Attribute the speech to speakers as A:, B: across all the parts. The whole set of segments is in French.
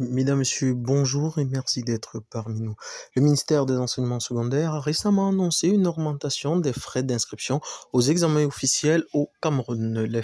A: Mesdames, Messieurs, bonjour et merci d'être parmi nous. Le ministère des Enseignements secondaires a récemment annoncé une augmentation des frais d'inscription aux examens officiels au Cameroun. Les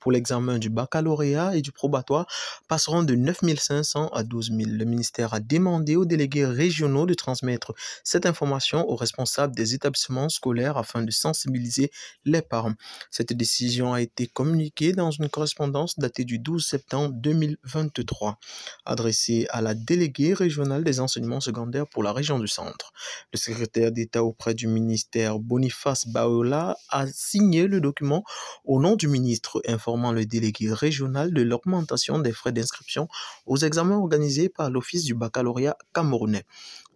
A: pour l'examen du baccalauréat et du probatoire passeront de 9 500 à 12 000. Le ministère a demandé aux délégués régionaux de transmettre cette information aux responsables des établissements scolaires afin de sensibiliser les parents. Cette décision a été communiquée dans une correspondance datée du 12 septembre 2023 adressé à la déléguée régionale des enseignements secondaires pour la région du Centre. Le secrétaire d'État auprès du ministère, Boniface Baola, a signé le document au nom du ministre, informant le délégué régional de l'augmentation des frais d'inscription aux examens organisés par l'Office du baccalauréat camerounais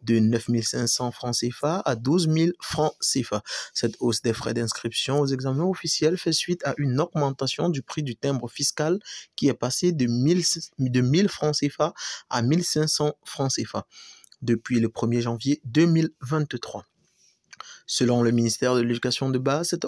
A: de 9 500 francs CFA à 12 000 francs CFA. Cette hausse des frais d'inscription aux examens officiels fait suite à une augmentation du prix du timbre fiscal qui est passé de 1000 francs CFA à 1500 francs CFA depuis le 1er janvier 2023. Selon le ministère de l'Éducation de base, cette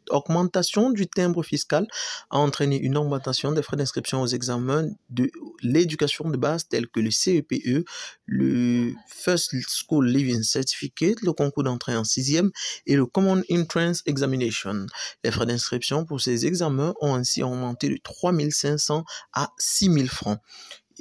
A: augmentation du timbre fiscal a entraîné une augmentation des frais d'inscription aux examens de l'éducation de base tels que le CEPE, le First School Living Certificate, le concours d'entrée en sixième et le Common Entrance Examination. Les frais d'inscription pour ces examens ont ainsi augmenté de 3 500 à 6 000 francs.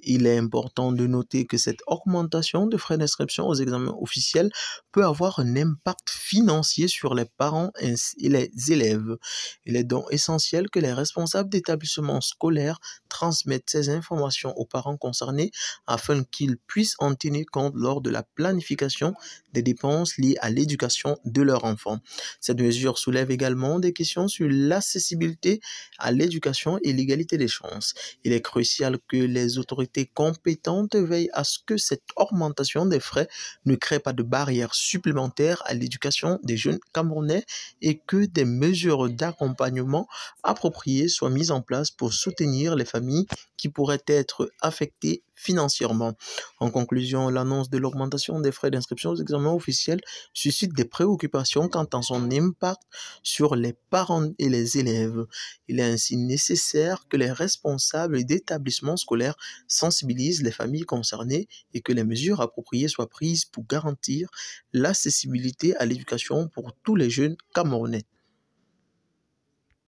A: Il est important de noter que cette augmentation de frais d'inscription aux examens officiels peut avoir un impact financier sur les parents et les élèves. Il est donc essentiel que les responsables d'établissements scolaires transmettent ces informations aux parents concernés afin qu'ils puissent en tenir compte lors de la planification des dépenses liées à l'éducation de leur enfant. Cette mesure soulève également des questions sur l'accessibilité à l'éducation et l'égalité des chances. Il est crucial que les autorités compétentes veillent à ce que cette augmentation des frais ne crée pas de barrières supplémentaires à l'éducation des jeunes Camerounais et que des mesures d'accompagnement appropriées soient mises en place pour soutenir les familles qui pourraient être affectées financièrement. En conclusion, l'annonce de l'augmentation des frais d'inscription aux examens officiels suscite des préoccupations quant à son impact sur les parents et les élèves. Il est ainsi nécessaire que les responsables d'établissements scolaires sensibilisent les familles concernées et que les mesures appropriées soient prises pour garantir l'accessibilité à l'éducation pour tous les jeunes Camerounais.